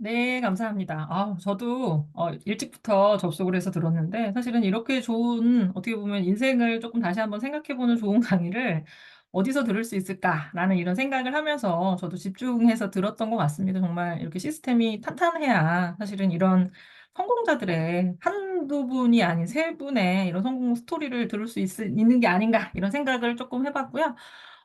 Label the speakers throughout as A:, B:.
A: 네, 감사합니다. 저도 일찍부터 접속을 해서 들었는데, 사실은 이렇게 좋은, 어떻게 보면 인생을 조금 다시 한번 생각해보는 좋은 강의를 어디서 들을 수 있을까라는 이런 생각을 하면서 저도 집중해서 들었던 것 같습니다. 정말 이렇게 시스템이 탄탄해야 사실은 이런 성공자들의 한두 분이 아닌 세 분의 이런 성공 스토리를 들을 수 있는 게 아닌가, 이런 생각을 조금 해봤고요.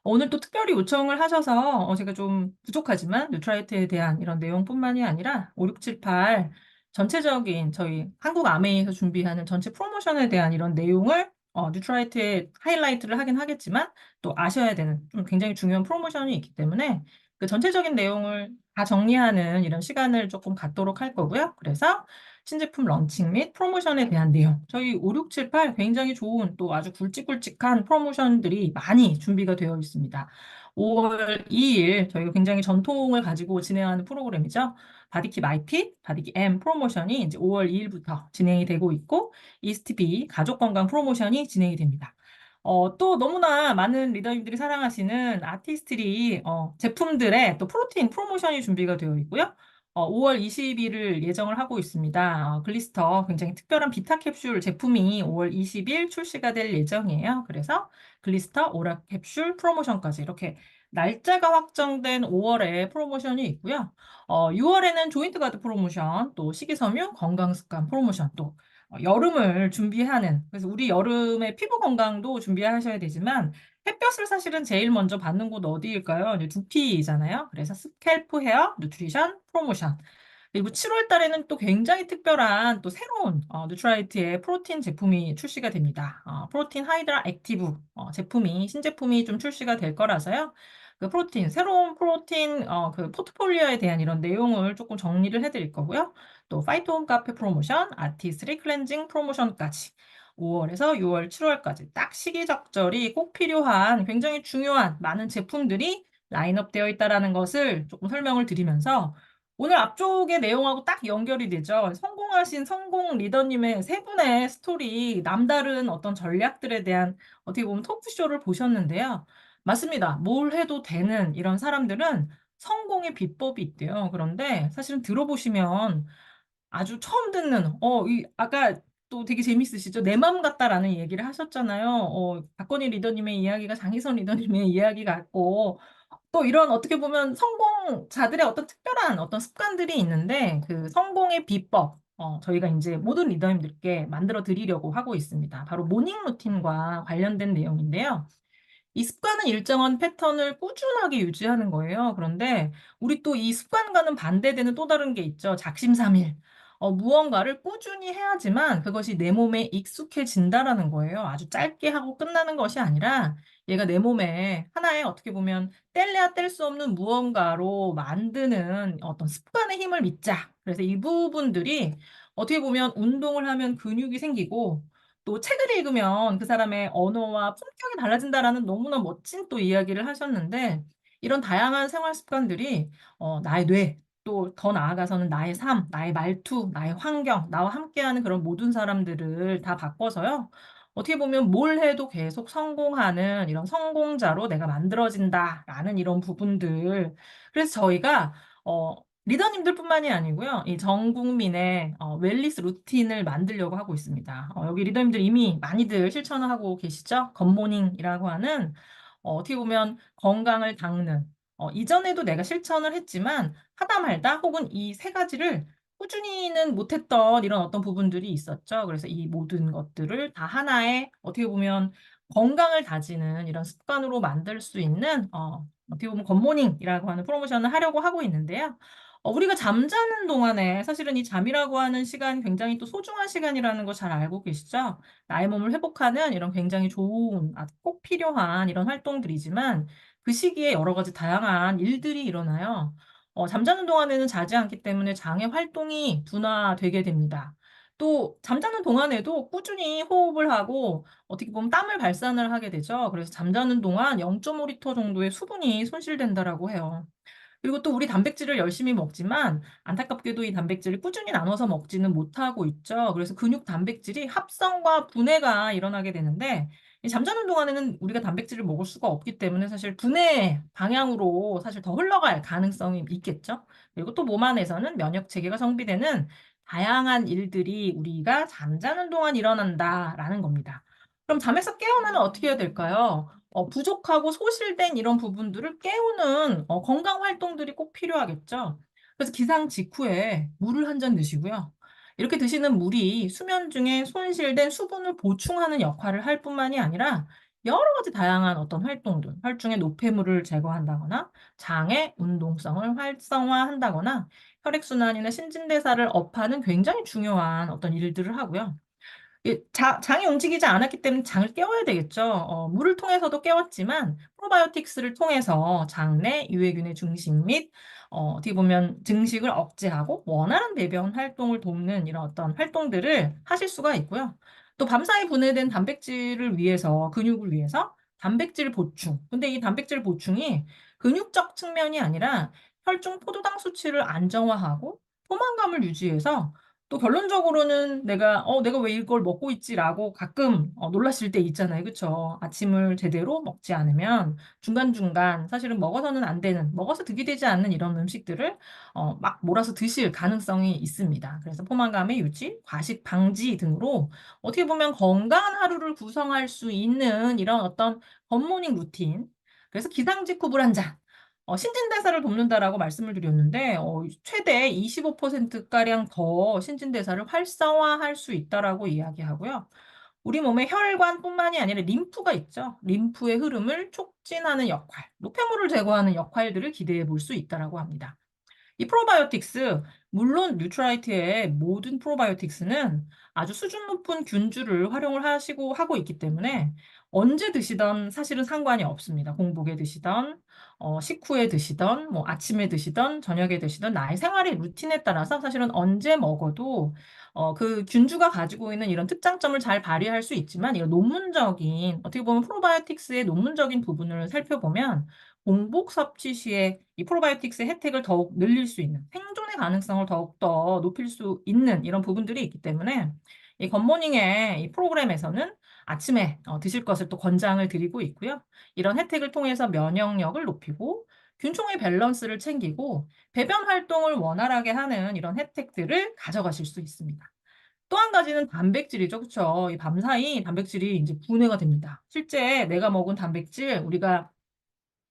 A: 오늘 또 특별히 요청을 하셔서 제가 좀 부족하지만 뉴트라이트에 대한 이런 내용뿐만이 아니라 5, 6, 7, 8 전체적인 저희 한국 아메이에서 준비하는 전체 프로모션에 대한 이런 내용을 뉴트라이트에 하이라이트를 하긴 하겠지만 또 아셔야 되는 좀 굉장히 중요한 프로모션이 있기 때문에 그 전체적인 내용을 다 정리하는 이런 시간을 조금 갖도록 할 거고요. 그래서 신제품 런칭 및 프로모션에 대한 내용. 저희 5, 6, 7, 8 굉장히 좋은 또 아주 굵직굵직한 프로모션들이 많이 준비가 되어 있습니다. 5월 2일 저희가 굉장히 전통을 가지고 진행하는 프로그램이죠. 바디키 마이핏, 바디키 M 프로모션이 이제 5월 2일부터 진행이 되고 있고 이스티비 가족 건강 프로모션이 진행이 됩니다. 또 너무나 많은 리더님들이 사랑하시는 아티스트리 제품들의 또 프로틴 프로모션이 준비가 되어 있고요. 5월 20일을 예정을 하고 있습니다. 글리스터 굉장히 특별한 비타 캡슐 제품이 5월 20일 출시가 될 예정이에요. 그래서 글리스터 오라 캡슐 프로모션까지 이렇게 날짜가 확정된 5월에 프로모션이 있고요. 6월에는 조인트 가드 프로모션, 또 식이섬유 건강 습관 프로모션, 또 여름을 준비하는, 그래서 우리 여름에 피부 건강도 준비하셔야 되지만 햇볕을 사실은 제일 먼저 받는 곳 어디일까요? 이제 두피잖아요. 그래서 스캘프 헤어 누트리션 프로모션. 그리고 7월 달에는 또 굉장히 특별한 또 새로운 뉴트라이트의 프로틴 제품이 출시가 됩니다. 프로틴 하이드라 액티브 제품이 신제품이 좀 출시가 될 거라서요. 그 프로틴 새로운 프로틴 그 포트폴리오에 대한 이런 내용을 조금 정리를 해드릴 거고요. 또 파이토홈 카페 프로모션, 아티스트리 클렌징 프로모션까지 5월에서 6월, 7월까지 딱 시기적절히 꼭 필요한 굉장히 중요한 많은 제품들이 라인업 되어 있다라는 것을 조금 설명을 드리면서 오늘 앞쪽의 내용하고 딱 연결이 되죠. 성공하신 성공 리더님의 세 분의 스토리, 남다른 어떤 전략들에 대한 어떻게 보면 토크쇼를 보셨는데요. 맞습니다. 뭘 해도 되는 이런 사람들은 성공의 비법이 있대요. 그런데 사실은 들어보시면 아주 처음 듣는, 아까 또 되게 재밌으시죠? 내 맘 같다라는 얘기를 하셨잖아요. 박건희 리더님의 이야기가 장희선 리더님의 이야기 같고, 또 이런 어떻게 보면 성공자들의 어떤 특별한 어떤 습관들이 있는데, 그 성공의 비법, 저희가 이제 모든 리더님들께 만들어 드리려고 하고 있습니다. 바로 모닝 루틴과 관련된 내용인데요. 이 습관은 일정한 패턴을 꾸준하게 유지하는 거예요. 그런데 우리 또 이 습관과는 반대되는 또 다른 게 있죠. 작심삼일. 무언가를 꾸준히 해야지만 그것이 내 몸에 익숙해진다라는 거예요. 아주 짧게 하고 끝나는 것이 아니라 얘가 내 몸에 하나의 어떻게 보면 뗄래야 뗄 수 없는 무언가로 만드는 어떤 습관의 힘을 믿자. 그래서 이 부분들이 어떻게 보면 운동을 하면 근육이 생기고 또 책을 읽으면 그 사람의 언어와 품격이 달라진다라는 너무나 멋진 또 이야기를 하셨는데 이런 다양한 생활 습관들이 나의 뇌, 또 더 나아가서는 나의 삶, 나의 말투, 나의 환경, 나와 함께하는 그런 모든 사람들을 다 바꿔서요. 어떻게 보면 뭘 해도 계속 성공하는 이런 성공자로 내가 만들어진다라는 이런 부분들. 그래서 저희가 리더님들뿐만이 아니고요. 이 전 국민의 웰니스 루틴을 만들려고 하고 있습니다. 여기 리더님들 이미 많이들 실천을 하고 계시죠? 굿모닝이라고 하는 어떻게 보면 건강을 닦는 이전에도 내가 실천을 했지만 하다 말다 혹은 이 세 가지를 꾸준히는 못했던 이런 어떤 부분들이 있었죠. 그래서 이 모든 것들을 다 하나의 어떻게 보면 건강을 다지는 이런 습관으로 만들 수 있는 어떻게 보면 굿모닝이라고 하는 프로모션을 하려고 하고 있는데요. 우리가 잠자는 동안에 사실은 이 잠이라고 하는 시간이 굉장히 또 소중한 시간이라는 거 잘 알고 계시죠? 나의 몸을 회복하는 이런 굉장히 좋은, 꼭 필요한 이런 활동들이지만 그 시기에 여러 가지 다양한 일들이 일어나요. 잠자는 동안에는 자지 않기 때문에 장의 활동이 둔화되게 됩니다. 또 잠자는 동안에도 꾸준히 호흡을 하고 어떻게 보면 땀을 발산을 하게 되죠. 그래서 잠자는 동안 0.5리터 정도의 수분이 손실된다라고 해요. 그리고 또 우리 단백질을 열심히 먹지만 안타깝게도 이 단백질을 꾸준히 나눠서 먹지는 못하고 있죠. 그래서 근육 단백질이 합성과 분해가 일어나게 되는데 이 잠자는 동안에는 우리가 단백질을 먹을 수가 없기 때문에 사실 분해 방향으로 사실 더 흘러갈 가능성이 있겠죠. 그리고 또 몸 안에서는 면역 체계가 성비되는 다양한 일들이 우리가 잠자는 동안 일어난다라는 겁니다. 그럼 잠에서 깨어나면 어떻게 해야 될까요? 부족하고 소실된 이런 부분들을 깨우는 건강 활동들이 꼭 필요하겠죠. 그래서 기상 직후에 물을 한 잔 드시고요. 이렇게 드시는 물이 수면 중에 손실된 수분을 보충하는 역할을 할 뿐만이 아니라 여러 가지 다양한 어떤 활동들, 혈중의 노폐물을 제거한다거나 장의 운동성을 활성화한다거나 혈액순환이나 신진대사를 업하는 굉장히 중요한 어떤 일들을 하고요. 장이 움직이지 않았기 때문에 장을 깨워야 되겠죠. 물을 통해서도 깨웠지만 프로바이오틱스를 통해서 장내 유해균의 증식 및 어떻게 보면 증식을 억제하고 원활한 배변 활동을 돕는 이런 어떤 활동들을 하실 수가 있고요. 또 밤사이 분해된 단백질을 위해서 근육을 위해서 단백질 보충. 근데 이 단백질 보충이 근육적 측면이 아니라 혈중 포도당 수치를 안정화하고 포만감을 유지해서 또 결론적으로는 내가 왜 이걸 먹고 있지라고 가끔 놀라실 때 있잖아요. 그쵸? 아침을 제대로 먹지 않으면 중간중간 사실은 먹어서는 안 되는, 먹어서 득이 되지 않는 이런 음식들을 막 몰아서 드실 가능성이 있습니다. 그래서 포만감의 유지, 과식 방지 등으로 어떻게 보면 건강한 하루를 구성할 수 있는 이런 어떤 굿모닝 루틴. 그래서 기상 직후 물 한 잔. 신진대사를 돕는다라고 말씀을 드렸는데, 최대 25%가량 더 신진대사를 활성화할 수 있다라고 이야기하고요. 우리 몸의 혈관뿐만이 아니라 림프가 있죠. 림프의 흐름을 촉진하는 역할, 노폐물을 제거하는 역할들을 기대해 볼 수 있다라고 합니다. 이 프로바이오틱스, 물론 뉴트라이트의 모든 프로바이오틱스는 아주 수준 높은 균주를 활용을 하시고 하고 있기 때문에 언제 드시던 사실은 상관이 없습니다. 공복에 드시던, 식후에 드시던, 뭐 아침에 드시던, 저녁에 드시던 나의 생활의 루틴에 따라서 사실은 언제 먹어도 그 균주가 가지고 있는 이런 특장점을 잘 발휘할 수 있지만 이런 논문적인 어떻게 보면 프로바이오틱스의 논문적인 부분을 살펴보면 공복 섭취 시에 이 프로바이오틱스의 혜택을 더욱 늘릴 수 있는 생존의 가능성을 더욱더 높일 수 있는 이런 부분들이 있기 때문에 이 굿모닝의 이 프로그램에서는 아침에 드실 것을 또 권장을 드리고 있고요. 이런 혜택을 통해서 면역력을 높이고 균총의 밸런스를 챙기고 배변 활동을 원활하게 하는 이런 혜택들을 가져가실 수 있습니다. 또 한 가지는 단백질이죠. 그쵸? 이 밤사이 단백질이 이제 분해가 됩니다. 실제 내가 먹은 단백질, 우리가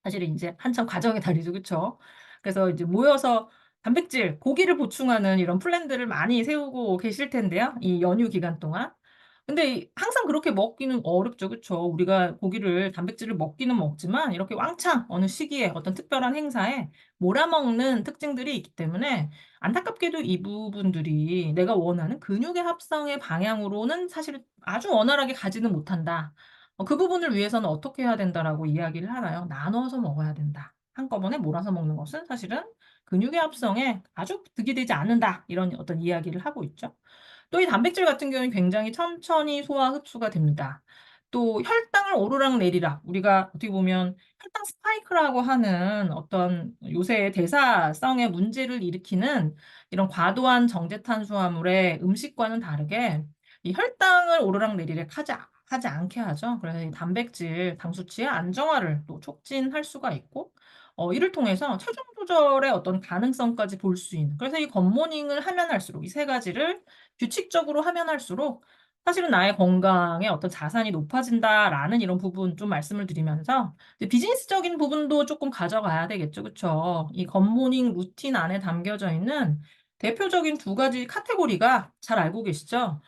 A: 사실은 이제 한참 과정의 달이죠. 그쵸? 그래서 이제 모여서 단백질, 고기를 보충하는 이런 플랜들을 많이 세우고 계실 텐데요. 이 연휴 기간 동안. 근데 항상 그렇게 먹기는 어렵죠. 그쵸? 우리가 고기를, 단백질을 먹기는 먹지만 이렇게 왕창 어느 시기에 어떤 특별한 행사에 몰아먹는 특징들이 있기 때문에 안타깝게도 이 부분들이 내가 원하는 근육의 합성의 방향으로는 사실 아주 원활하게 가지는 못한다. 그 부분을 위해서는 어떻게 해야 된다라고 이야기를 하나요? 나눠서 먹어야 된다. 한꺼번에 몰아서 먹는 것은 사실은 근육의 합성에 아주 득이 되지 않는다. 이런 어떤 이야기를 하고 있죠. 또 이 단백질 같은 경우는 굉장히 천천히 소화 흡수가 됩니다. 또 혈당을 오르락내리락 우리가 어떻게 보면 혈당 스파이크라고 하는 어떤 요새 대사성의 문제를 일으키는 이런 과도한 정제탄수화물의 음식과는 다르게 이 혈당을 오르락내리락 하지 않게 하죠. 그래서 이 단백질, 당 수치의 안정화를 또 촉진할 수가 있고, 이를 통해서 체중 조절의 어떤 가능성까지 볼 수 있는. 그래서 이 굿모닝을 하면 할수록 이 세 가지를 규칙적으로 하면 할수록 사실은 나의 건강에 어떤 자산이 높아진다라는 이런 부분 좀 말씀을 드리면서 이제 비즈니스적인 부분도 조금 가져가야 되겠죠. 그쵸? 이 굿모닝 루틴 안에 담겨져 있는 대표적인 두 가지 카테고리가 잘 알고 계시죠?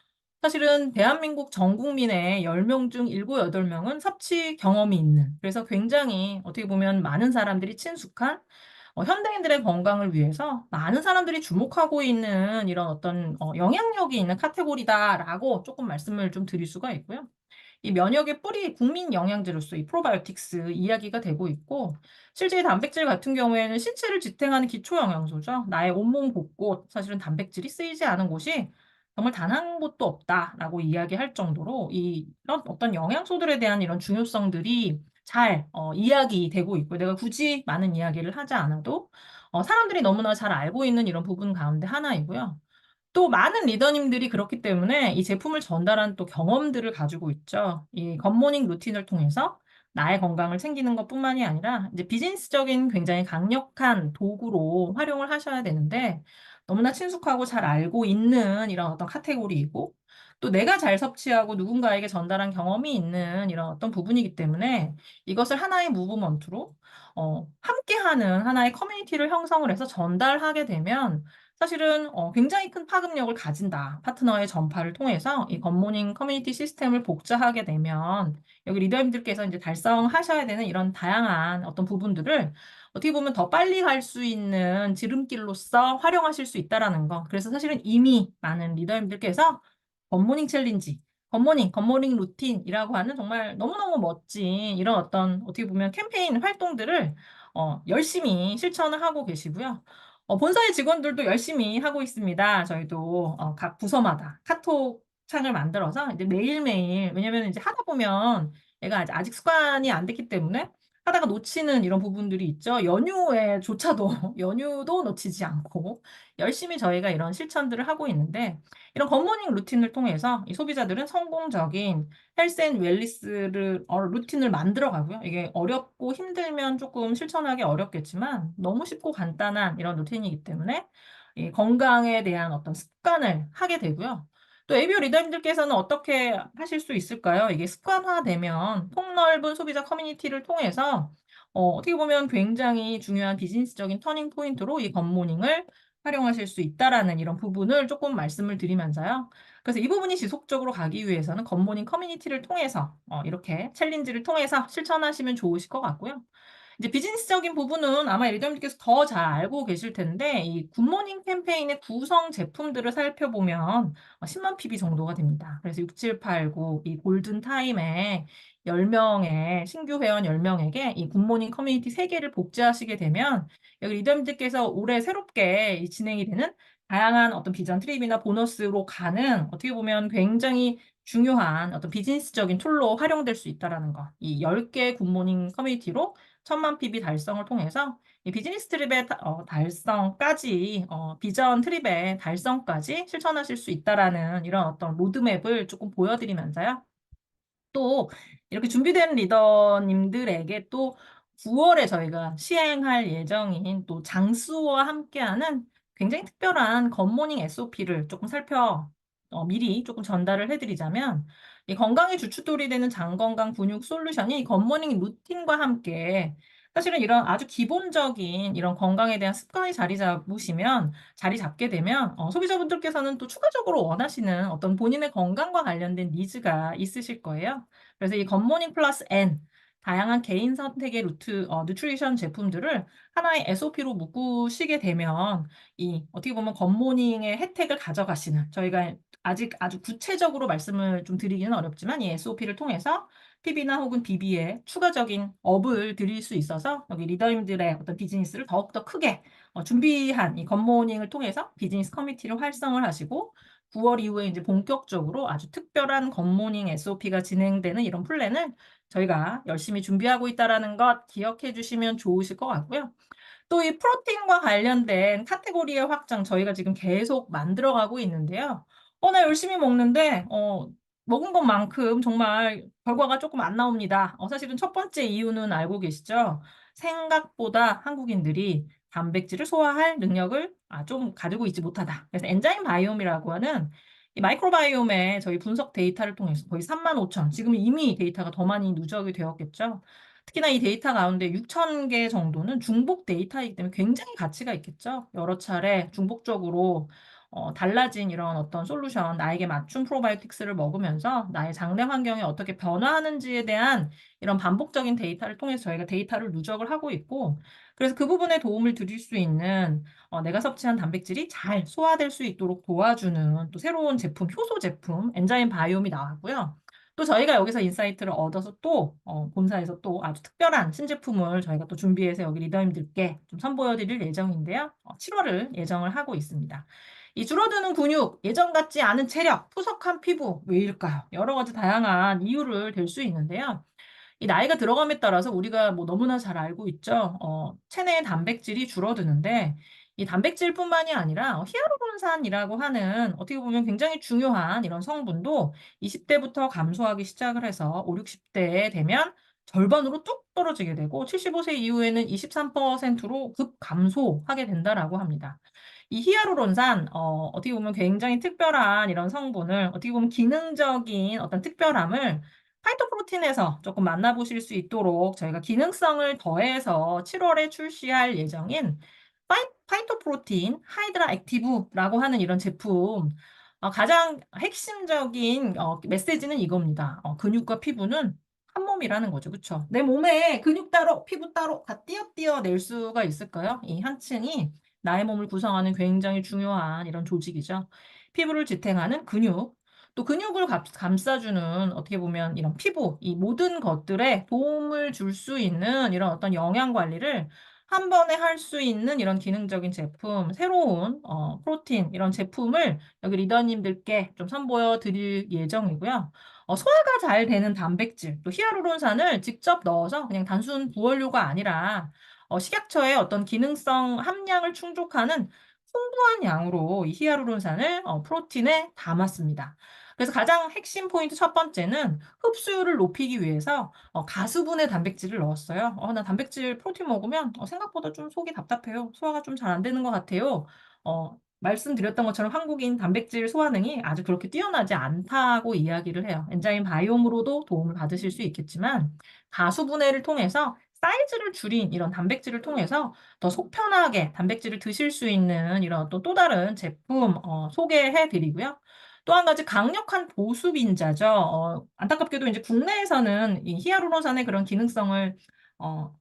A: 사실은 대한민국 전 국민의 10명 중 7, 8명은 섭취 경험이 있는, 그래서 굉장히 어떻게 보면 많은 사람들이 친숙한 현대인들의 건강을 위해서 많은 사람들이 주목하고 있는 이런 어떤 영향력이 있는 카테고리다라고 조금 말씀을 좀 드릴 수가 있고요. 이 면역의 뿌리 국민 영양제로서 이 프로바이오틱스 이야기가 되고 있고 실제 이 단백질 같은 경우에는 신체를 지탱하는 기초 영양소죠. 나의 온몸 곳곳 사실은 단백질이 쓰이지 않은 곳이 정말 단 한 곳도 없다라고 이야기할 정도로 이런 어떤 영양소들에 대한 이런 중요성들이 잘 이야기되고 있고 내가 굳이 많은 이야기를 하지 않아도 사람들이 너무나 잘 알고 있는 이런 부분 가운데 하나이고요. 또 많은 리더님들이 그렇기 때문에 이 제품을 전달한 또 경험들을 가지고 있죠. 이 굿모닝 루틴을 통해서 나의 건강을 챙기는 것뿐만이 아니라 이제 비즈니스적인 굉장히 강력한 도구로 활용을 하셔야 되는데 너무나 친숙하고 잘 알고 있는 이런 어떤 카테고리이고 또 내가 잘 섭취하고 누군가에게 전달한 경험이 있는 이런 어떤 부분이기 때문에 이것을 하나의 무브먼트로 함께하는 하나의 커뮤니티를 형성을 해서 전달하게 되면 사실은 굉장히 큰 파급력을 가진다. 파트너의 전파를 통해서 이 굿모닝 커뮤니티 시스템을 복제하게 되면 여기 리더님들께서 이제 달성하셔야 되는 이런 다양한 어떤 부분들을 어떻게 보면 더 빨리 갈 수 있는 지름길로서 활용하실 수 있다라는 거. 그래서 사실은 이미 많은 리더님들께서 굿모닝 챌린지, 굿모닝 루틴이라고 하는 정말 너무너무 멋진 이런 어떤 어떻게 보면 캠페인 활동들을 열심히 실천을 하고 계시고요. 본사의 직원들도 열심히 하고 있습니다. 저희도 각 부서마다 카톡 창을 만들어서 이제 매일매일, 왜냐면 이제 하다 보면 얘가 아직 습관이 안 됐기 때문에 하다가 놓치는 이런 부분들이 있죠. 연휴에조차도, 연휴도 놓치지 않고 열심히 저희가 이런 실천들을 하고 있는데 이런 굿모닝 루틴을 통해서 이 소비자들은 성공적인 헬스 앤 웰리스를 루틴을 만들어 가고요. 이게 어렵고 힘들면 조금 실천하기 어렵겠지만 너무 쉽고 간단한 이런 루틴이기 때문에 이 건강에 대한 어떤 습관을 하게 되고요. 또 ABO 리더님들께서는 어떻게 하실 수 있을까요? 이게 습관화되면 폭넓은 소비자 커뮤니티를 통해서 어떻게 보면 굉장히 중요한 비즈니스적인 터닝 포인트로 이 굿모닝을 활용하실 수 있다라는 이런 부분을 조금 말씀을 드리면서요. 그래서 이 부분이 지속적으로 가기 위해서는 굿모닝 커뮤니티를 통해서 이렇게 챌린지를 통해서 실천하시면 좋으실 것 같고요. 이제 비즈니스적인 부분은 아마 리더님께서 더 잘 알고 계실 텐데 이 굿모닝 캠페인의 구성 제품들을 살펴보면 10만 PB 정도가 됩니다. 그래서 6, 7, 8, 9 이 골든 타임에 10명의 신규 회원 10명에게 이 굿모닝 커뮤니티 3개를 복제하시게 되면 여기 리더님들께서 올해 새롭게 이 진행이 되는 다양한 어떤 비전 트립이나 보너스로 가는 어떻게 보면 굉장히 중요한 어떤 비즈니스적인 툴로 활용될 수 있다라는 거. 이 10개 굿모닝 커뮤니티로 1000만 PB 달성을 통해서 이 비즈니스 트립의 달성까지, 비전 트립의 달성까지 실천하실 수 있다라는 이런 어떤 로드맵을 조금 보여드리면서요. 또 이렇게 준비된 리더님들에게 또 9월에 저희가 시행할 예정인 또 장수와 함께하는 굉장히 특별한 굿모닝 SOP를 조금 미리 조금 전달을 해드리자면 이 건강의 주춧돌이 되는 장건강 근육 솔루션이 굿모닝 루틴과 함께 사실은 이런 아주 기본적인 이런 건강에 대한 습관이 자리 잡게 되면 소비자분들께서는 또 추가적으로 원하시는 어떤 본인의 건강과 관련된 니즈가 있으실 거예요. 그래서 이 굿모닝 플러스 N 다양한 개인 선택의 누트리션 제품들을 하나의 SOP로 묶으시게 되면 이 어떻게 보면 굿모닝의 혜택을 가져가시는 저희가 아직 아주 구체적으로 말씀을 좀 드리기는 어렵지만 이 SOP를 통해서 PB나 혹은 BB에 추가적인 업을 드릴 수 있어서 여기 리더님들의 어떤 비즈니스를 더욱더 크게 준비한 이 굿모닝을 통해서 비즈니스 커뮤니티를 활성을 하시고 9월 이후에 이제 본격적으로 아주 특별한 굿모닝 SOP가 진행되는 이런 플랜을 저희가 열심히 준비하고 있다라는 것 기억해 주시면 좋으실 것 같고요. 또 이 프로틴과 관련된 카테고리의 확장 저희가 지금 계속 만들어가고 있는데요. 나 열심히 먹는데 먹은 것만큼 정말 결과가 조금 안 나옵니다. 사실은 첫 번째 이유는 알고 계시죠? 생각보다 한국인들이 단백질을 소화할 능력을 좀 가지고 있지 못하다. 그래서 엔자임 바이옴이라고 하는 이 마이크로바이옴의 저희 분석 데이터를 통해서 거의 35,000, 지금 이미 데이터가 더 많이 누적이 되었겠죠. 특히나 이 데이터 가운데 6,000개 정도는 중복 데이터이기 때문에 굉장히 가치가 있겠죠. 여러 차례 중복적으로 달라진 이런 어떤 솔루션, 나에게 맞춤 프로바이오틱스를 먹으면서 나의 장내 환경이 어떻게 변화하는지에 대한 이런 반복적인 데이터를 통해서 저희가 데이터를 누적을 하고 있고, 그래서 그 부분에 도움을 드릴 수 있는 내가 섭취한 단백질이 잘 소화될 수 있도록 도와주는 또 새로운 제품, 효소 제품, 엔자임 바이옴이 나왔고요. 또 저희가 여기서 인사이트를 얻어서 또 본사에서 또 아주 특별한 신제품을 저희가 또 준비해서 여기 리더님들께 좀 선보여 드릴 예정인데요. 7월을 예정을 하고 있습니다. 이 줄어드는 근육, 예전 같지 않은 체력, 푸석한 피부, 왜일까요? 여러 가지 다양한 이유를 댈 수 있는데요. 이 나이가 들어감에 따라서 우리가 뭐 너무나 잘 알고 있죠. 체내 단백질이 줄어드는데 이 단백질뿐만이 아니라 히아루론산이라고 하는 어떻게 보면 굉장히 중요한 이런 성분도 20대부터 감소하기 시작을 해서 5, 60대에 되면 절반으로 뚝 떨어지게 되고 75세 이후에는 23%로 급 감소하게 된다라고 합니다. 이 히아루론산 어떻게 보면 굉장히 특별한 이런 성분을 어떻게 보면 기능적인 어떤 특별함을 파이토프로틴에서 조금 만나보실 수 있도록 저희가 기능성을 더해서 7월에 출시할 예정인 파이토프로틴 하이드라 액티브라고 하는 이런 제품 가장 핵심적인 메시지는 이겁니다. 근육과 피부는 한 몸이라는 거죠. 그쵸? 내 몸에 근육 따로, 피부 따로 다 띄어 낼 수가 있을까요? 이 한 층이 나의 몸을 구성하는 굉장히 중요한 이런 조직이죠. 피부를 지탱하는 근육, 또 근육을 감싸주는 어떻게 보면 이런 피부, 이 모든 것들에 도움을 줄 수 있는 이런 어떤 영양 관리를 한 번에 할 수 있는 이런 기능적인 제품, 새로운 프로틴 이런 제품을 여기 리더님들께 좀 선보여 드릴 예정이고요. 소화가 잘 되는 단백질, 또 히아루론산을 직접 넣어서 그냥 단순 부원료가 아니라 식약처의 어떤 기능성 함량을 충족하는 풍부한 양으로 이 히아루론산을 프로틴에 담았습니다. 그래서 가장 핵심 포인트 첫 번째는 흡수율을 높이기 위해서 가수분해 단백질을 넣었어요. 나 단백질 프로틴 먹으면 생각보다 좀 속이 답답해요. 소화가 좀 잘 안 되는 것 같아요. 말씀드렸던 것처럼 한국인 단백질 소화능이 아주 그렇게 뛰어나지 않다고 이야기를 해요. 엔자임 바이옴으로도 도움을 받으실 수 있겠지만 가수분해를 통해서 사이즈를 줄인 이런 단백질을 통해서 더 속 편하게 단백질을 드실 수 있는 이런 또 다른 제품 소개해 드리고요. 또 한 가지 강력한 보습인자죠. 안타깝게도 이제 국내에서는 이 히아루론산의 그런 기능성을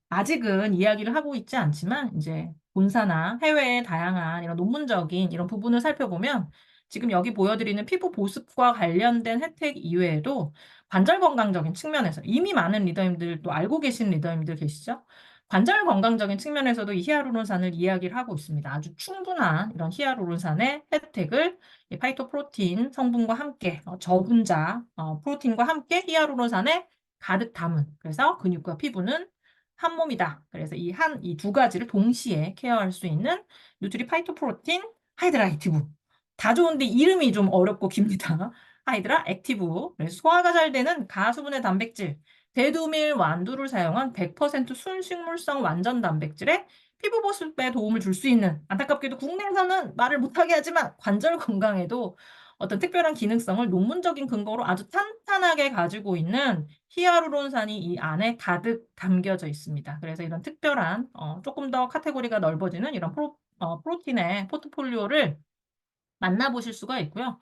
A: 아직은 이야기를 하고 있지 않지만 이제 본사나 해외의 다양한 이런 논문적인 이런 부분을 살펴보면 지금 여기 보여드리는 피부 보습과 관련된 혜택 이외에도 관절 건강적인 측면에서 이미 많은 리더님들 또 알고 계신 리더님들 계시죠? 관절 건강적인 측면에서도 이 히아루론산을 이야기를 하고 있습니다. 아주 충분한 이런 히아루론산의 혜택을 이 파이토프로틴 성분과 함께 저분자 프로틴과 함께 히아루론산에 가득 담은 그래서 근육과 피부는 한 몸이다. 그래서 이 두 가지를 동시에 케어할 수 있는 뉴트리 파이토프로틴 하이드라 액티브. 다 좋은데 이름이 좀 어렵고 깁니다. 하이드라 액티브. 그래서 소화가 잘 되는 가수분해 단백질. 대두밀 완두를 사용한 100% 순식물성 완전 단백질에 피부 보습에 도움을 줄 수 있는 안타깝게도 국내에서는 말을 못하게 하지만 관절 건강에도 어떤 특별한 기능성을 논문적인 근거로 아주 탄탄하게 가지고 있는 히아루론산이 이 안에 가득 담겨져 있습니다. 그래서 이런 특별한 조금 더 카테고리가 넓어지는 이런 프로틴의 포트폴리오를 만나보실 수가 있고요.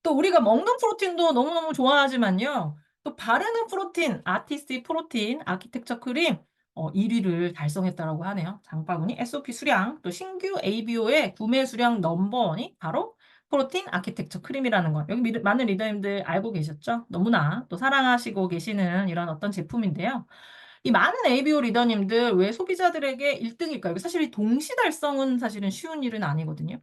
A: 또 우리가 먹는 프로틴도 너무너무 좋아하지만요. 또 바르는 프로틴, 아티스트 프로틴, 아키텍처 크림 1위를 달성했다라고 하네요. 장바구니 SOP 수량, 또 신규 ABO의 구매 수량 넘버원이 바로 프로틴 아키텍처 크림이라는 것. 여기 많은 리더님들 알고 계셨죠? 너무나 또 사랑하시고 계시는 이런 어떤 제품인데요. 이 많은 ABO 리더님들 왜 소비자들에게 1등일까요? 사실 이 동시 달성은 사실은 쉬운 일은 아니거든요.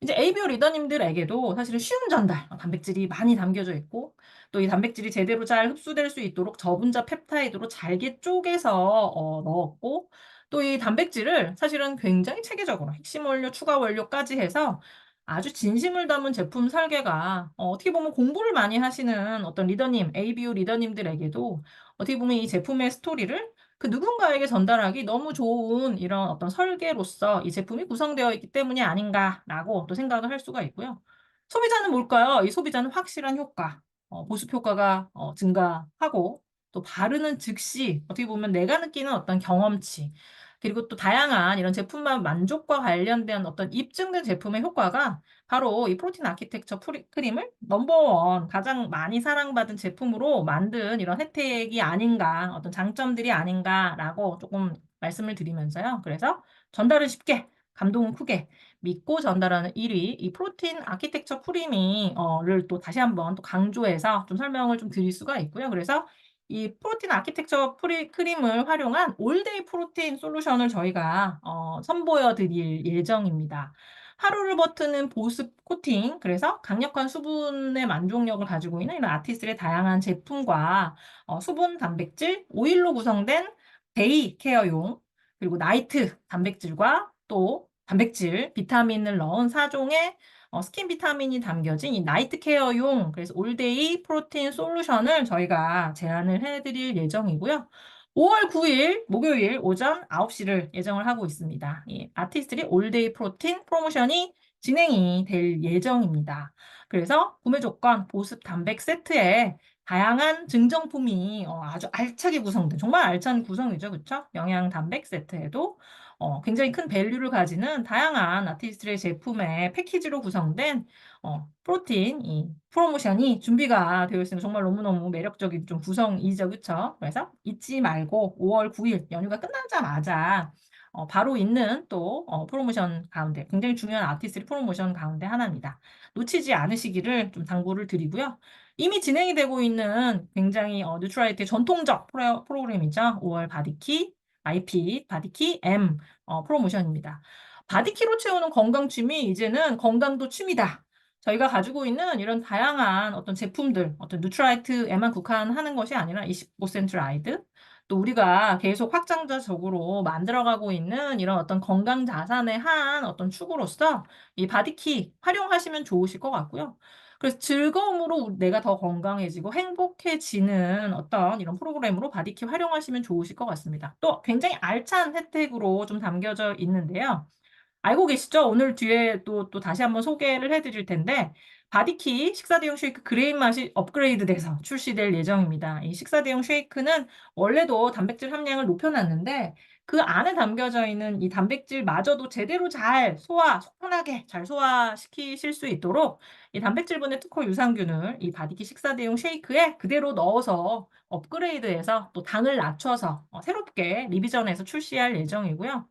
A: 이제 ABO 리더님들에게도 사실은 쉬운 전달, 단백질이 많이 담겨져 있고, 또 이 단백질이 제대로 잘 흡수될 수 있도록 저분자 펩타이드로 잘게 쪼개서 넣었고, 또 이 단백질을 사실은 굉장히 체계적으로 핵심 원료, 추가 원료까지 해서 아주 진심을 담은 제품 설계가 어떻게 보면 공부를 많이 하시는 어떤 리더님, ABO 리더님들에게도 어떻게 보면 이 제품의 스토리를 그 누군가에게 전달하기 너무 좋은 이런 어떤 설계로서 이 제품이 구성되어 있기 때문이 아닌가라고 또 생각을 할 수가 있고요. 소비자는 뭘까요? 이 소비자는 확실한 효과, 보습 효과가 증가하고 또 바르는 즉시 어떻게 보면 내가 느끼는 어떤 경험치 그리고 또 다양한 이런 제품만 만족과 관련된 어떤 입증된 제품의 효과가 바로 이 프로틴 아키텍처 크림을 넘버원 가장 많이 사랑받은 제품으로 만든 이런 혜택이 아닌가, 어떤 장점들이 아닌가라고 조금 말씀을 드리면서요. 그래서 전달은 쉽게, 감동은 크게 믿고 전달하는 1위, 이 프로틴 아키텍처 크림이 를 또 다시 한번 또 강조해서 좀 설명을 좀 드릴 수가 있고요. 그래서 이 프로틴 아키텍처 크림을 활용한 올데이 프로테인 솔루션을 저희가 선보여 드릴 예정입니다. 하루를 버티는 보습 코팅, 그래서 강력한 수분의 만족력을 가지고 있는 이런 아티스트의 다양한 제품과 수분, 단백질, 오일로 구성된 데이 케어용, 그리고 나이트 단백질과 또 단백질, 비타민을 넣은 4종의 스킨 비타민이 담겨진 이 나이트 케어용 그래서 올데이 프로틴 솔루션을 저희가 제안을 해드릴 예정이고요. 5월 9일 목요일 오전 9시를 예정을 하고 있습니다. 이 아티스트리 올데이 프로틴 프로모션이 진행이 될 예정입니다. 그래서 구매 조건 보습 단백 세트에 다양한 증정품이 아주 알차게 구성된 정말 알찬 구성이죠. 그쵸? 영양 단백 세트에도 굉장히 큰 밸류를 가지는 다양한 아티스트의 제품의 패키지로 구성된 프로틴 이 프로모션이 준비가 되어 있으면 정말 너무너무 매력적인 좀 구성이죠. 그쵸? 그래서 잊지 말고 5월 9일 연휴가 끝나자마자 바로 있는 또 프로모션 가운데 굉장히 중요한 아티스트 프로모션 가운데 하나입니다. 놓치지 않으시기를 좀 당부를 드리고요. 이미 진행이 되고 있는 굉장히 뉴트라이트의 전통적 프로그램이죠. 5월 바디키, IP, 바디키, M 프로모션입니다. 바디키로 채우는 건강 취미, 이제는 건강도 취미다. 저희가 가지고 있는 이런 다양한 어떤 제품들, 어떤 뉴트라이트에만 국한하는 것이 아니라 25센트 라이드, 또 우리가 계속 확장자적으로 만들어가고 있는 이런 어떤 건강 자산의 한 어떤 축으로서 이 바디키 활용하시면 좋으실 것 같고요. 그래서 즐거움으로 내가 더 건강해지고 행복해지는 어떤 이런 프로그램으로 바디키 활용하시면 좋으실 것 같습니다. 또 굉장히 알찬 혜택으로 좀 담겨져 있는데요. 알고 계시죠? 오늘 뒤에 또 다시 한번 소개를 해드릴 텐데, 바디키 식사 대용 쉐이크 그레인 맛이 업그레이드 돼서 출시될 예정입니다. 이 식사 대용 쉐이크는 원래도 단백질 함량을 높여놨는데, 그 안에 담겨져 있는 이 단백질마저도 제대로 잘 속 편하게 잘 소화시키실 수 있도록 이 단백질분해 특허 유산균을 이 바디키 식사 대용 쉐이크에 그대로 넣어서 업그레이드해서 또 당을 낮춰서 새롭게 리비전해서 출시할 예정이고요.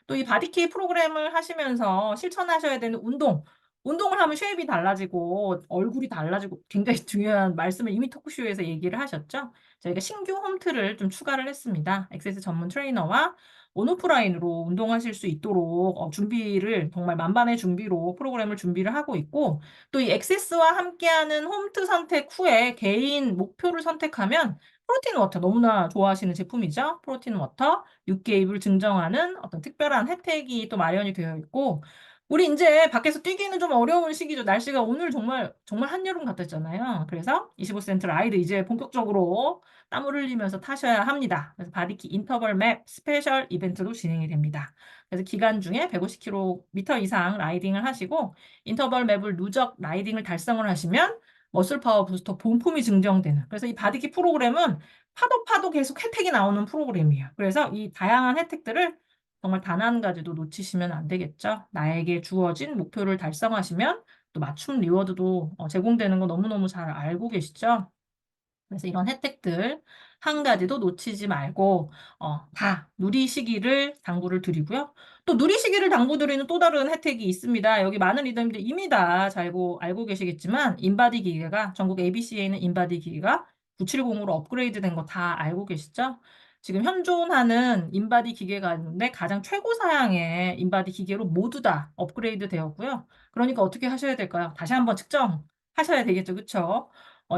A: 또 이 바디키 프로그램을 하시면서 실천하셔야 되는 운동. 운동을 하면 쉐입이 달라지고 얼굴이 달라지고 굉장히 중요한 말씀을 이미 토크쇼에서 얘기를 하셨죠. 저희가 신규 홈트를 좀 추가를 했습니다. 엑세스 전문 트레이너와 온오프라인으로 운동하실 수 있도록 준비를 정말 만반의 준비로 프로그램을 준비를 하고 있고 또 이 엑세스와 함께하는 홈트 선택 후에 개인 목표를 선택하면 프로틴 워터 너무나 좋아하시는 제품이죠. 프로틴 워터 6개입을 증정하는 어떤 특별한 혜택이 또 마련이 되어 있고, 우리 이제 밖에서 뛰기는 좀 어려운 시기죠. 날씨가 오늘 정말, 정말 한여름 같았잖아요. 그래서 25센트 라이드 이제 본격적으로 땀을 흘리면서 타셔야 합니다. 그래서 바디키 인터벌 맵 스페셜 이벤트도 진행이 됩니다. 그래서 기간 중에 150km 이상 라이딩을 하시고, 인터벌 맵을 누적 라이딩을 달성을 하시면 머슬 파워 부스터 본품이 증정되는. 그래서 이 바디키 프로그램은 파도 계속 혜택이 나오는 프로그램이에요. 그래서 이 다양한 혜택들을 정말 단 한 가지도 놓치시면 안 되겠죠. 나에게 주어진 목표를 달성하시면 또 맞춤 리워드도 제공되는 거 너무너무 잘 알고 계시죠? 그래서 이런 혜택들 한 가지도 놓치지 말고 다 누리시기를 당부를 드리고요. 또 누리시기를 당부드리는 또 다른 혜택이 있습니다. 여기 많은 리더님들 이미 다 잘 알고 계시겠지만 인바디 기계가 전국 ABC에 있는 인바디 기계가 970으로 업그레이드 된 거 다 알고 계시죠? 지금 현존하는 인바디 기계가 있는데 가장 최고 사양의 인바디 기계로 모두 다 업그레이드 되었고요. 그러니까 어떻게 하셔야 될까요? 다시 한번 측정하셔야 되겠죠. 그렇죠?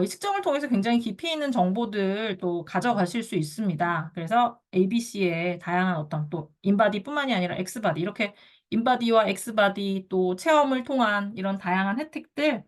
A: 이 측정을 통해서 굉장히 깊이 있는 정보들 또 가져가실 수 있습니다. 그래서 ABC의 다양한 어떤 또 인바디뿐만이 아니라 엑스바디 이렇게 인바디와 엑스바디 또 체험을 통한 이런 다양한 혜택들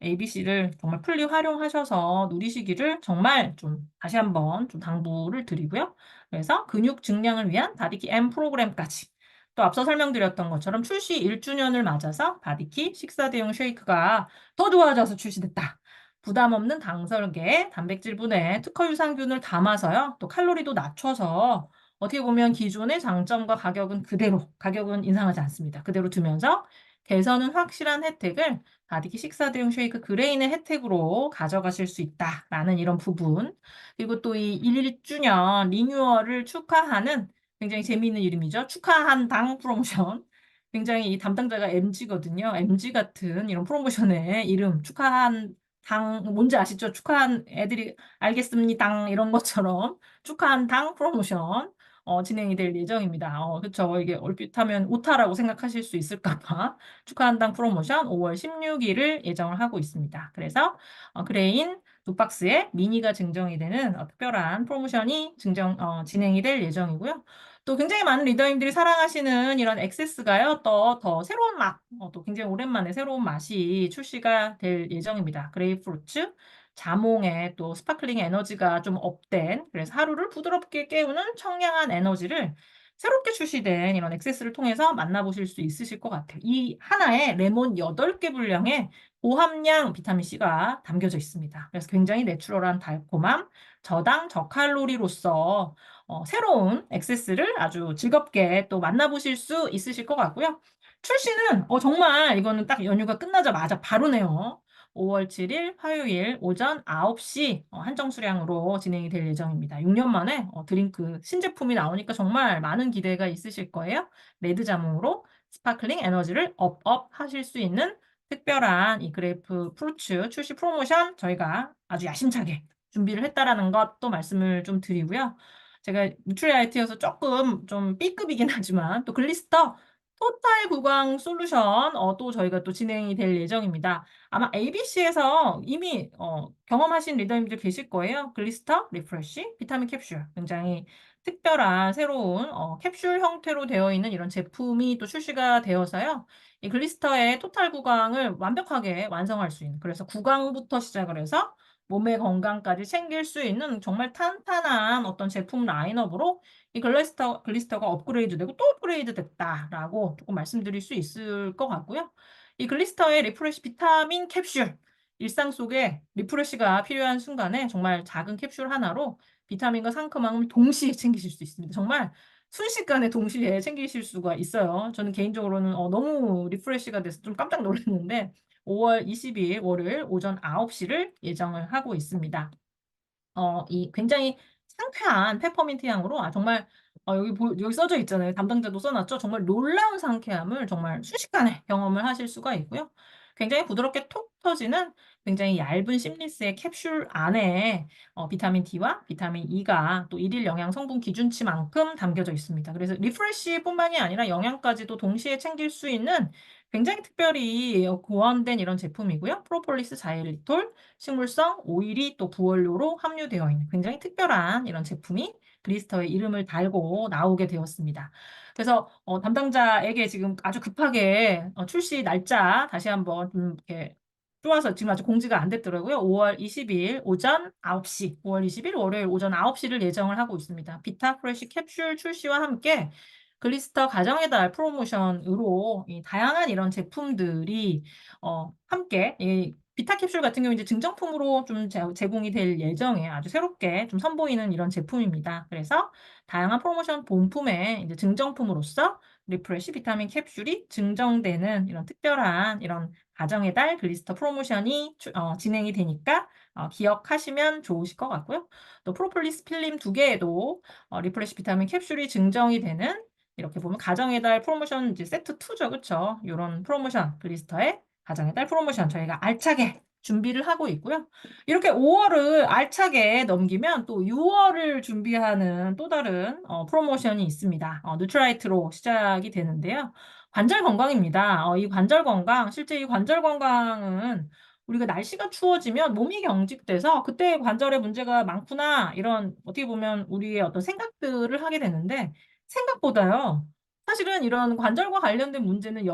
A: ABC를 정말 풀리 활용하셔서 누리시기를 정말 좀 다시 한번 좀 당부를 드리고요. 그래서 근육 증량을 위한 바디키 M 프로그램까지 또 앞서 설명드렸던 것처럼 출시 1주년을 맞아서 바디키 식사 대용 쉐이크가 더 좋아져서 출시됐다. 부담 없는 당설계, 단백질 분해, 특허 유산균을 담아서요. 또 칼로리도 낮춰서 어떻게 보면 기존의 장점과 가격은 그대로, 가격은 인상하지 않습니다. 그대로 두면서 개선은 확실한 혜택을 바디키 식사 대용 쉐이크 그레인의 혜택으로 가져가실 수 있다라는 이런 부분. 그리고 또 이 1주년 리뉴얼을 축하하는 굉장히 재미있는 이름이죠. 축하한 당 프로모션. 굉장히 이 담당자가 MG거든요. MG 같은 이런 프로모션의 이름 축하한 당 뭔지 아시죠? 축하한 애들이 알겠습니다. 이런 것처럼 축하한 당 프로모션 진행이 될 예정입니다. 그렇죠. 이게 얼핏 하면 오타라고 생각하실 수 있을까 봐 축하한 당 프로모션 5월 16일을 예정을 하고 있습니다. 그래서 그레인 두 박스에 미니가 증정이 되는 특별한 프로모션이 진행이 될 예정이고요. 또 굉장히 많은 리더님들이 사랑하시는 이런 액세스가요, 또 더 새로운 맛, 또 굉장히 오랜만에 새로운 맛이 출시가 될 예정입니다. 그레이프루츠, 자몽에 또 스파클링 에너지가 좀 업된, 그래서 하루를 부드럽게 깨우는 청량한 에너지를 새롭게 출시된 이런 액세스를 통해서 만나보실 수 있으실 것 같아요. 이 하나에 레몬 8개 분량의 고함량 비타민C가 담겨져 있습니다. 그래서 굉장히 내추럴한 달콤함, 저당 저칼로리로서 새로운 액세스를 아주 즐겁게 또 만나보실 수 있으실 것 같고요. 출시는 정말 이거는 딱 연휴가 끝나자마자 바로네요. 5월 7일 화요일 오전 9시 한정 수량으로 진행이 될 예정입니다. 6년 만에 드링크 신제품이 나오니까 정말 많은 기대가 있으실 거예요. 레드 자몽으로 스파클링 에너지를 업업 하실 수 있는 특별한 이 그레이프 프루츠 출시 프로모션 저희가 아주 야심차게 준비를 했다라는 것도 말씀을 좀 드리고요. 제가 뉴트리아이트여서 조금 좀 B급이긴 하지만 또 글리스터 토탈 구강 솔루션 또 저희가 또 진행이 될 예정입니다. 아마 ABC에서 이미 경험하신 리더님들 계실 거예요. 글리스터, 리프레쉬, 비타민 캡슐. 굉장히 특별한 새로운 캡슐 형태로 되어 있는 이런 제품이 또 출시가 되어서요. 이 글리스터의 토탈 구강을 완벽하게 완성할 수 있는, 그래서 구강부터 시작을 해서 몸의 건강까지 챙길 수 있는 정말 탄탄한 어떤 제품 라인업으로 이 글리스터가 업그레이드되고 또 업그레이드 됐다라고 조금 말씀드릴 수 있을 것 같고요. 이 글리스터의 리프레시 비타민 캡슐, 일상 속에 리프레시가 필요한 순간에 정말 작은 캡슐 하나로 비타민과 상큼함을 동시에 챙기실 수 있습니다. 정말 순식간에 동시에 챙기실 수가 있어요. 저는 개인적으로는 너무 리프레시가 돼서 좀 깜짝 놀랐는데 5월 22일 월요일 오전 9시를 예정을 하고 있습니다. 이 굉장히 상쾌한 페퍼민트 향으로 정말 여기 써져 있잖아요. 담당자도 써놨죠. 정말 놀라운 상쾌함을 정말 순식간에 경험을 하실 수가 있고요. 굉장히 부드럽게 톡 터지는 굉장히 얇은 심리스의 캡슐 안에 비타민 D와 비타민 E가 또 일일 영양 성분 기준치만큼 담겨져 있습니다. 그래서 리프레쉬뿐만이 아니라 영양까지도 동시에 챙길 수 있는 굉장히 특별히 고안된 이런 제품이고요. 프로폴리스 자일리톨, 식물성 오일이 또 부원료로 함유되어 있는 굉장히 특별한 이런 제품이 글리스터의 이름을 달고 나오게 되었습니다. 그래서 담당자에게 지금 아주 급하게 출시 날짜 다시 한번 좀 이렇게 쪼아서 지금 아직 공지가 안 됐더라고요. 5월 20일 오전 9시, 5월 20일 월요일 오전 9시를 예정을 하고 있습니다. 비타 프레쉬 캡슐 출시와 함께 글리스터 가정의 달 프로모션으로 이 다양한 이런 제품들이 함께 이 비타 캡슐 같은 경우 이제 증정품으로 좀 제공이 될 예정에 아주 새롭게 좀 선보이는 이런 제품입니다. 그래서 다양한 프로모션 본품의 이제 증정품으로서 리프레시 비타민 캡슐이 증정되는 이런 특별한 이런 가정의 달 글리스터 프로모션이 진행이 되니까 기억하시면 좋으실 것 같고요. 또 프로폴리스 필름 2개에도 리프레시 비타민 캡슐이 증정이 되는 이렇게 보면 가정의 달 프로모션 이제 세트 2죠. 그쵸? 요런 프로모션 글리스터의 가정의 달 프로모션 저희가 알차게 준비를 하고 있고요. 이렇게 5월을 알차게 넘기면 또 6월을 준비하는 또 다른 프로모션이 있습니다. 뉴트라이트로 시작이 되는데요. 관절 건강입니다. 이 관절 건강, 실제 이 관절 건강은 우리가 날씨가 추워지면 몸이 경직돼서 그때 관절에 문제가 많구나 이런 어떻게 보면 우리의 어떤 생각들을 하게 되는데 생각보다요. 사실은 이런 관절과 관련된 문제는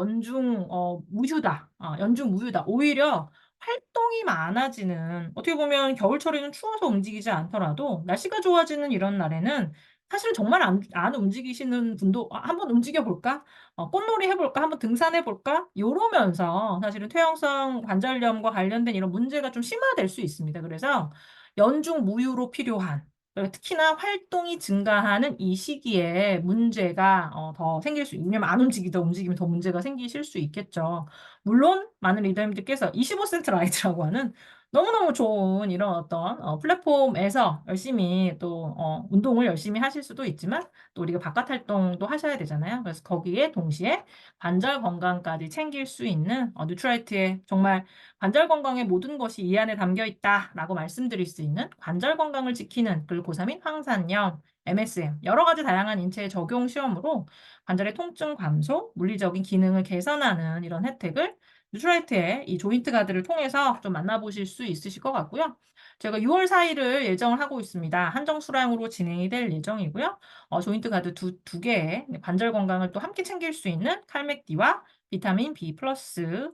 A: 무휴다. 연중 무휴다. 오히려 활동이 많아지는, 어떻게 보면 겨울철에는 추워서 움직이지 않더라도 날씨가 좋아지는 이런 날에는 사실 정말 안 움직이시는 분도 한번 움직여 볼까? 꽃놀이 해볼까? 한번 등산해 볼까? 이러면서 사실은 퇴행성 관절염과 관련된 이런 문제가 좀 심화될 수 있습니다. 그래서 연중 무휴로 필요한, 특히나 활동이 증가하는 이 시기에 문제가 더 생길 수, 왜냐면 안 움직이다 움직이면 더 문제가 생기실 수 있겠죠. 물론 많은 리더님들께서 25센트 라이트라고 하는 너무너무 좋은 이런 어떤 플랫폼에서 열심히 또 운동을 열심히 하실 수도 있지만 또 우리가 바깥 활동도 하셔야 되잖아요. 그래서 거기에 동시에 관절 건강까지 챙길 수 있는 뉴트라이트의 정말 관절 건강의 모든 것이 이 안에 담겨 있다라고 말씀드릴 수 있는 관절 건강을 지키는 글루코사민, 황산염, MSM 여러 가지 다양한 인체의 적용 시험으로 관절의 통증 감소, 물리적인 기능을 개선하는 이런 혜택을 뉴트라이트의 이 조인트 가드를 통해서 좀 만나보실 수 있으실 것 같고요. 제가 6월 4일을 예정을 하고 있습니다. 한정 수량으로 진행이 될 예정이고요. 조인트 가드 두 개의 관절 건강을 또 함께 챙길 수 있는 칼맥디와 비타민 B 플러스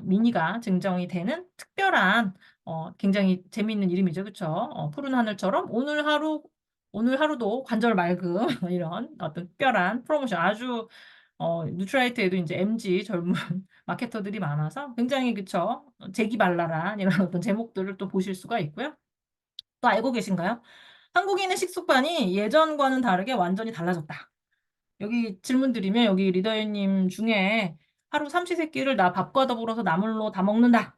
A: 미니가 증정이 되는 특별한 굉장히 재미있는 이름이죠. 그쵸? 푸른 하늘처럼 오늘 하루도 관절 맑음 이런 어떤 특별한 프로모션 아주 뉴트라이트에도 이제 MG 젊은 마케터들이 많아서 굉장히 그쵸? 재기발랄한 이런 어떤 제목들을 또 보실 수가 있고요. 또 알고 계신가요? 한국인의 식습관이 예전과는 다르게 완전히 달라졌다. 여기 질문 드리면 여기 리더님 중에 하루 삼시세끼를 나 밥과 더불어서 나물로 다 먹는다.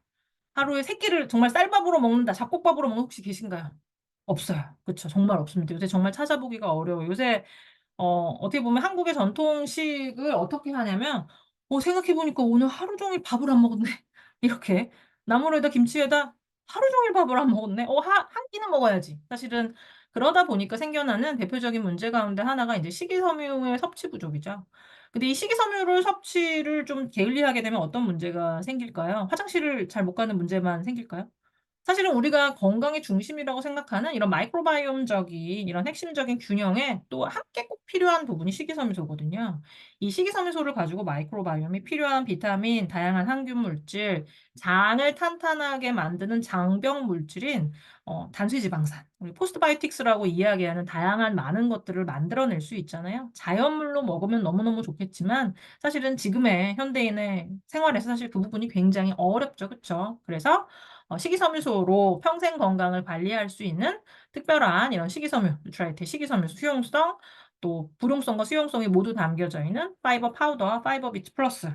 A: 하루에 세 끼를 정말 쌀밥으로 먹는다. 잡곡밥으로 먹는 혹시 계신가요? 없어요. 그쵸. 정말 없습니다. 요새 정말 찾아보기가 어려워요. 요새 어떻게 보면 한국의 전통식을 어떻게 하냐면, 생각해보니까 오늘 하루 종일 밥을 안 먹었네. 이렇게. 나물에다 김치에다 하루 종일 밥을 안 먹었네. 한 끼는 먹어야지. 사실은 그러다 보니까 생겨나는 대표적인 문제 가운데 하나가 이제 식이섬유의 섭취 부족이죠. 근데 이 식이섬유를 섭취를 좀 게을리하게 되면 어떤 문제가 생길까요? 화장실을 잘 못 가는 문제만 생길까요? 사실은 우리가 건강의 중심이라고 생각하는 이런 마이크로바이옴적인 이런 핵심적인 균형에 또 함께 꼭 필요한 부분이 식이섬유소거든요. 이 식이섬유소를 가지고 마이크로바이옴이 필요한 비타민, 다양한 항균 물질, 장을 탄탄하게 만드는 장병 물질인 단수지방산, 우리 포스트바이오틱스라고 이야기하는 다양한 많은 것들을 만들어낼 수 있잖아요. 자연물로 먹으면 너무너무 좋겠지만 사실은 지금의 현대인의 생활에서 사실 그 부분이 굉장히 어렵죠. 그렇죠? 그래서 식이섬유소로 평생 건강을 관리할 수 있는 특별한 이런 식이섬유, 뉴트라이트 식이섬유 수용성, 또 불용성과 수용성이 모두 담겨져 있는 파이버 파우더와 파이버 비트 플러스.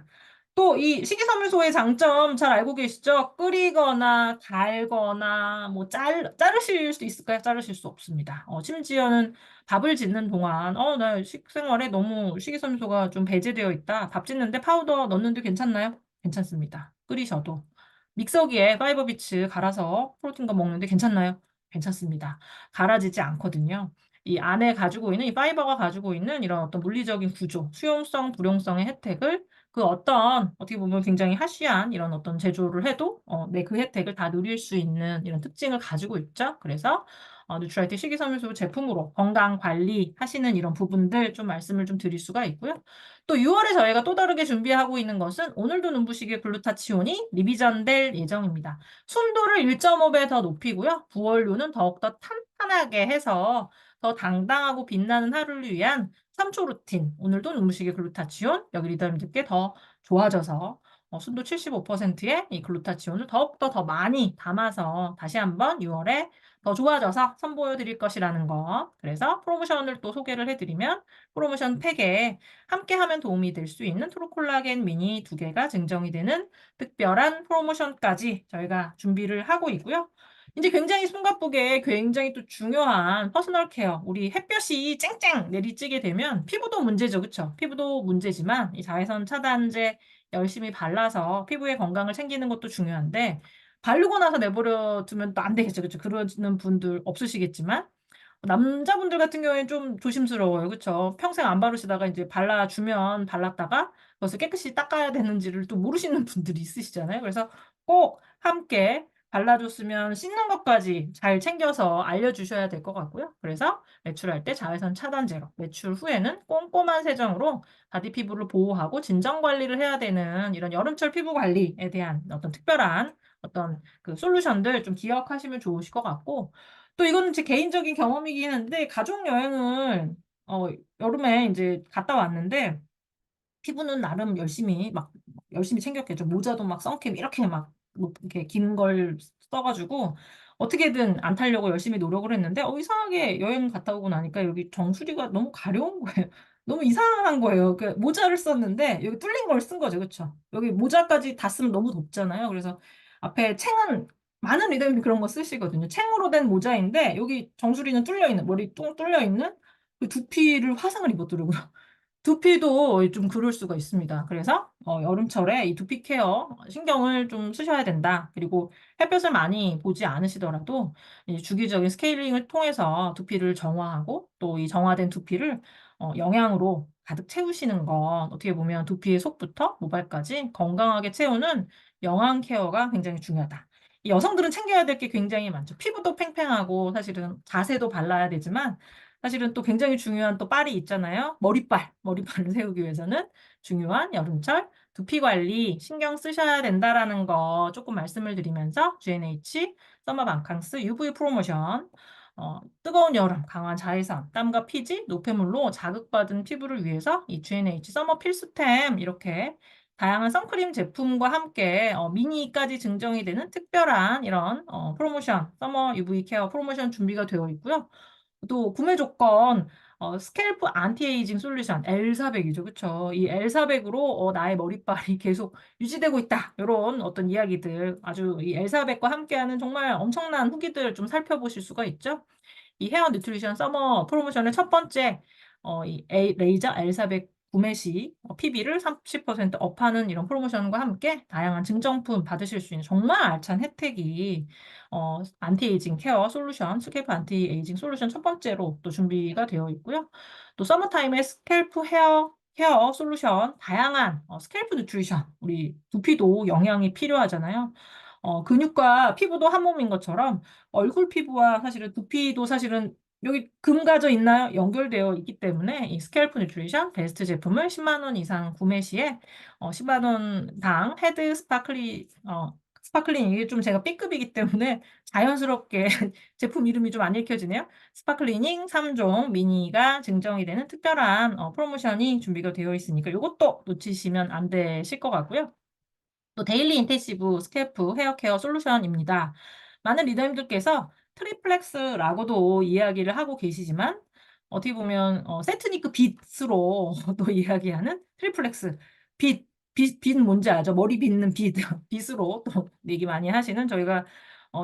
A: 또 이 식이섬유소의 장점 잘 알고 계시죠? 끓이거나 갈거나 뭐 자르실 수 있을까요? 자르실 수 없습니다. 심지어는 밥을 짓는 동안 나 식생활에 너무 식이섬유소가 좀 배제되어 있다. 밥 짓는데 파우더 넣는데 괜찮나요? 괜찮습니다. 끓이셔도. 믹서기에 파이버 비츠 갈아서 프로틴과 먹는데 괜찮나요? 괜찮습니다. 갈아지지 않거든요. 이 안에 가지고 있는 이 파이버가 가지고 있는 이런 어떤 물리적인 구조, 수용성, 불용성의 혜택을 그 어떻게 보면 굉장히 하시한 이런 어떤 제조를 해도 그 혜택을 다 누릴 수 있는 이런 특징을 가지고 있죠. 그래서 뉴트라이트 식이섬유소 제품으로 건강 관리 하시는 이런 부분들 좀 말씀을 좀 드릴 수가 있고요. 또 6월에 저희가 또 다르게 준비하고 있는 것은 오늘도 눈부시게 글루타치온이 리비전될 예정입니다. 순도를 1.5배 더 높이고요. 부원료는 더욱더 탄탄하게 해서 더 당당하고 빛나는 하루를 위한 3초 루틴. 오늘도 눈부시게 글루타치온 여기 리더님들께 더 좋아져서 순도 75%의 이 글루타치온을 더욱더 더 많이 담아서 다시 한번 6월에 더 좋아져서 선보여 드릴 것이라는 거. 그래서 프로모션을 또 소개를 해드리면 프로모션 팩에 함께 하면 도움이 될 수 있는 트루콜라겐 미니 2개가 증정이 되는 특별한 프로모션까지 저희가 준비를 하고 있고요. 이제 굉장히 숨가쁘게 굉장히 또 중요한 퍼스널 케어. 우리 햇볕이 쨍쨍 내리쬐게 되면 피부도 문제죠. 그쵸? 피부도 문제지만 이 자외선 차단제 열심히 발라서 피부의 건강을 챙기는 것도 중요한데 바르고 나서 내버려 두면 또 안 되겠죠. 그쵸? 그러는 분들 없으시겠지만 남자분들 같은 경우에는 좀 조심스러워요. 그쵸? 평생 안 바르시다가 이제 발라주면 발랐다가 그것을 깨끗이 닦아야 되는지를 또 모르시는 분들이 있으시잖아요. 그래서 꼭 함께 발라줬으면 씻는 것까지 잘 챙겨서 알려주셔야 될 것 같고요. 그래서 외출할 때 자외선 차단제로, 외출 후에는 꼼꼼한 세정으로 바디 피부를 보호하고 진정 관리를 해야 되는 이런 여름철 피부 관리에 대한 어떤 특별한 어떤 그 솔루션들 좀 기억하시면 좋으실 것 같고 또 이거는 제 개인적인 경험이긴 한데 가족 여행을 어, 여름에 이제 갔다 왔는데 피부는 나름 열심히 챙겼겠죠. 모자도 막 선크림 이렇게 막 이렇게 긴 걸 써가지고 어떻게든 안 타려고 열심히 노력을 했는데 이상하게 여행 갔다 오고 나니까 여기 정수리가 너무 가려운 거예요. 너무 이상한 거예요. 그 모자를 썼는데 여기 뚫린 걸 쓴 거죠. 그렇죠? 여기 모자까지 다 쓰면 너무 덥잖아요. 그래서 앞에 챙은 많은 리더님이 그런 거 쓰시거든요. 챙으로 된 모자인데 여기 정수리는 뚫려 있는 머리 뚱 뚫려 있는 그 두피를 화상을 입었더라고요. 두피도 좀 그럴 수가 있습니다. 그래서 여름철에 이 두피 케어 신경을 좀 쓰셔야 된다. 그리고 햇볕을 많이 보지 않으시더라도 이 주기적인 스케일링을 통해서 두피를 정화하고 또 이 정화된 두피를 영양으로 가득 채우시는 건 어떻게 보면 두피의 속부터 모발까지 건강하게 채우는 영양 케어가 굉장히 중요하다. 이 여성들은 챙겨야 될 게 굉장히 많죠. 피부도 팽팽하고 사실은 자세도 발라야 되지만 사실은 또 굉장히 중요한 또 빨이 있잖아요. 머리빨을 세우기 위해서는 중요한 여름철 두피 관리 신경 쓰셔야 된다라는 거 조금 말씀을 드리면서 G&H 서머 바캉스 UV 프로모션 뜨거운 여름, 강한 자외선, 땀과 피지, 노폐물로 자극받은 피부를 위해서 이 G&H 서머 필수템 이렇게 다양한 선크림 제품과 함께 미니까지 증정이 되는 특별한 이런 프로모션, 서머 UV 케어 프로모션 준비가 되어 있고요. 또 구매 조건 스캘프 안티에이징 솔루션 L400이죠. 그쵸? 이 L400으로 나의 머리빨이 계속 유지되고 있다. 이런 어떤 이야기들 아주 이 L400과 함께하는 정말 엄청난 후기들 좀 살펴보실 수가 있죠. 이 헤어 뉴트리션 서머 프로모션의 첫 번째 레이저 L400 구매 시 PB를 30% 업하는 이런 프로모션과 함께 다양한 증정품 받으실 수 있는 정말 알찬 혜택이 안티에이징 케어 솔루션, 스캘프 안티에이징 솔루션 첫 번째로 또 준비가 되어 있고요. 또 서머타임의 스캘프 헤어 솔루션, 다양한 스캘프 뉴트리션, 우리 두피도 영양이 필요하잖아요. 근육과 피부도 한 몸인 것처럼 얼굴 피부와 사실은 두피도 사실은 여기 금 가져 있나요? 연결되어 있기 때문에 이 스캘프 뉴트리션 베스트 제품을 10만 원 이상 구매 시에 10만 원당 헤드 스파클링 이게 좀 제가 B급이기 때문에 자연스럽게 제품 이름이 좀 안 읽혀지네요. 스파클리닝 3종 미니가 증정이 되는 특별한 프로모션이 준비가 되어 있으니까 이것도 놓치시면 안 되실 것 같고요. 또 데일리 인텐시브 스캘프 헤어 케어 솔루션입니다. 많은 리더님들께서 트리플렉스라고도 이야기를 하고 계시지만 어떻게 보면 세트니크 빗으로 또 이야기하는 트리플렉스 빛 뭔지 알죠? 머리 빗는 빛 빗으로 또 얘기 많이 하시는 저희가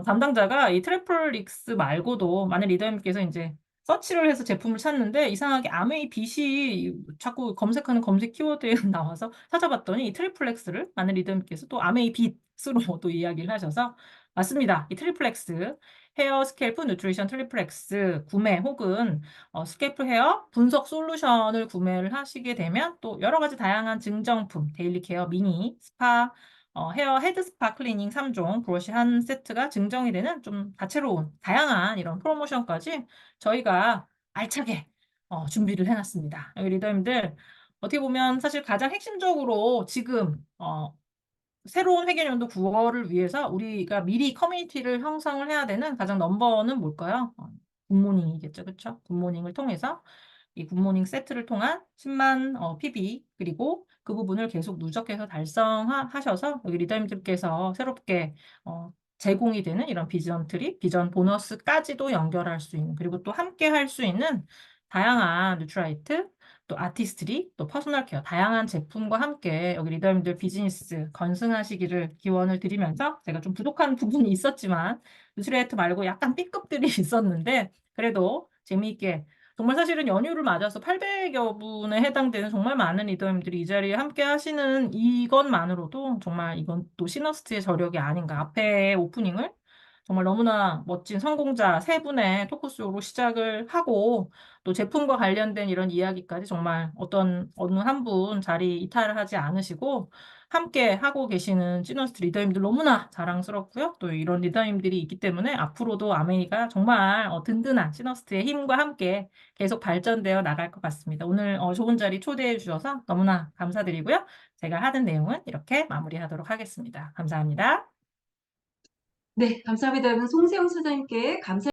A: 담당자가 이 트리플렉스 말고도 많은 리더님께서 이제 서치를 해서 제품을 찾는데 이상하게 아메이 빛이 자꾸 검색하는 검색 키워드에 나와서 찾아봤더니 이 트리플렉스를 많은 리더님께서 또 아메이 빛으로 또 이야기를 하셔서 맞습니다. 이 트리플렉스 헤어 스캘프 누트리션 트리플렉스 구매 혹은 스캘프 헤어 분석 솔루션을 구매를 하시게 되면 또 여러 가지 다양한 증정품 데일리 케어 미니 스파 헤어 헤드 스파 클리닝 3종 브러쉬 한 세트가 증정이 되는 좀 다채로운 다양한 이런 프로모션까지 저희가 알차게 준비를 해놨습니다. 여기 리더님들 어떻게 보면 사실 가장 핵심적으로 지금 새로운 회계연도 9월을 위해서 우리가 미리 커뮤니티를 형성을 해야 되는 가장 넘버원은 뭘까요? 굿모닝이겠죠. 그렇죠? 굿모닝을 통해서 이 굿모닝 세트를 통한 10만 PB 그리고 그 부분을 계속 누적해서 달성하셔서 여기 리더님들께서 새롭게 제공이 되는 이런 비전 트립, 비전 보너스까지도 연결할 수 있는 그리고 또 함께 할 수 있는 다양한 뉴트라이트 또 아티스트리, 또 퍼스널 케어, 다양한 제품과 함께 여기 리더님들 비즈니스 건승하시기를 기원을 드리면서 제가 좀 부족한 부분이 있었지만 뉴트리에이트 말고 약간 B급들이 있었는데 그래도 재미있게 정말 사실은 연휴를 맞아서 800여 분에 해당되는 정말 많은 리더님들이 이 자리에 함께 하시는 이것만으로도 정말 이건 또 시너스트의 저력이 아닌가. 앞에 오프닝을 정말 너무나 멋진 성공자 세 분의 토크쇼로 시작을 하고 또 제품과 관련된 이런 이야기까지 정말 어느 한 분 자리 이탈을 하지 않으시고 함께 하고 계시는 시너스트 리더님들 너무나 자랑스럽고요. 또 이런 리더님들이 있기 때문에 앞으로도 아메이가 정말 든든한 시너스트의 힘과 함께 계속 발전되어 나갈 것 같습니다. 오늘 좋은 자리 초대해 주셔서 너무나 감사드리고요. 제가 하는 내용은 이렇게 마무리하도록 하겠습니다. 감사합니다.
B: 네, 감사합니다. 여러분 송세영 소장님께 감사